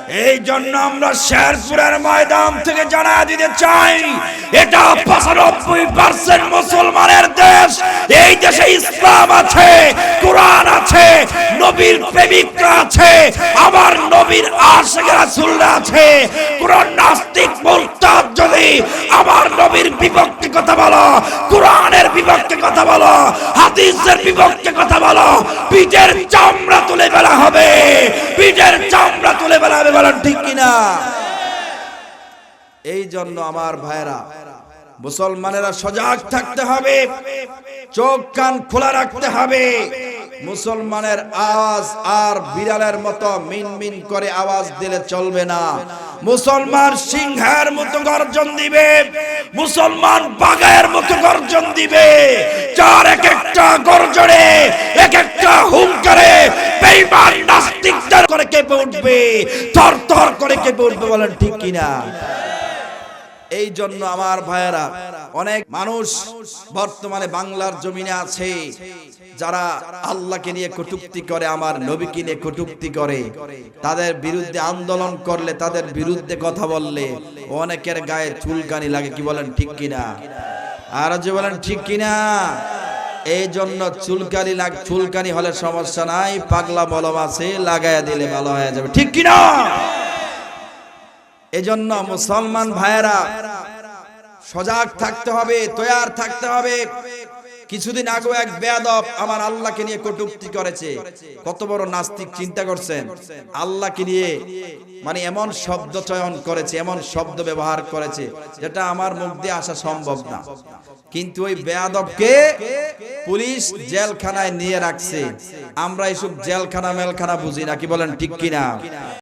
এই জন্য আমরা শেরপুরের ময়দান থেকে জানায় দিতে চাই, এটা 95% মুসলমানের দেশ। এই দেশে ইসলাম আছে, কোরআন আছে, নবীর প্রেমিকরা আছে, আমার নবীর আশিক রাসূলরা আছে। কোন নাস্তিক মুরতাদ যদি আমার নবীর বিপক্ষে কথা বলো, কোরআনের বিপক্ষে কথা বলো, হাদিসের বিপক্ষে কথা বলো, পিঠের চামড়া তুলে ফেলা হবে, পিঠের চামড়া তুলে ফেলা হবে। বলেন ঠিক কিনা? এই জন্য আমার ভাইরা, মুসলমানেরা সজাগ থাকতে হবে, চোখ কান খোলা রাখতে হবে। মুসলমানের আওয়াজ আর বিড়ালের মতো মিনমিন করে আওয়াজ দিলে চলবে না। মুসলমান সিংহের মতো গর্জন দিবে, মুসলমান বাঘের মতো গর্জন দিবে, যার এক একটা গর্জনে, এক একটা হুঙ্কারে বেঈমান নাস্তিকদের করে কেঁপে উঠবে, থরথর করে কেঁপে উঠবে। বলেন ঠিক কিনা? এই জন্য আমার ভাইয়েরা, অনেক মানুষ বর্তমানে বাংলার জমিনে আছে যারা আল্লাহকে নিয়ে কটূক্তি করে, আমার নবীকে নিয়ে কটূক্তি করে। তাদের বিরুদ্ধে আন্দোলন করলে, তাদের বিরুদ্ধে কথা বললে অনেকের গায়ে চুলকানি লাগে। কি বলেন ঠিক কিনা? আর যে বলেন ঠিক কিনা? এই জন্য চুলকানি হলে সমস্যা নাই, পাগলা মলম আছে, লাগাইয়া দিলে ভালো হয়ে যাবে। ঠিক কিনা? এজন্য মুসলমান ভাইয়েরা সজাগ থাকতে হবে, তৈয়ার থাকতে হবে। কিছুদিন আগে এক বেয়াদব আমার আল্লাহকে নিয়ে কটূক্তি করেছে। কত বড় নাস্তিক, চিন্তা করছেন? আল্লাহকে নিয়ে মানে এমন শব্দ চয়ন করেছে, এমন শব্দ ব্যবহার করেছে যেটা আমার মুখ দিয়ে আসা সম্ভব না। কিন্তু ওই বেয়াদবকে পুলিশ জেলখানায় নিয়ে রাখছে। আমরা এইসব জেলখানা মেলখানা বুঝি না। কি বলেন ঠিক কিনা?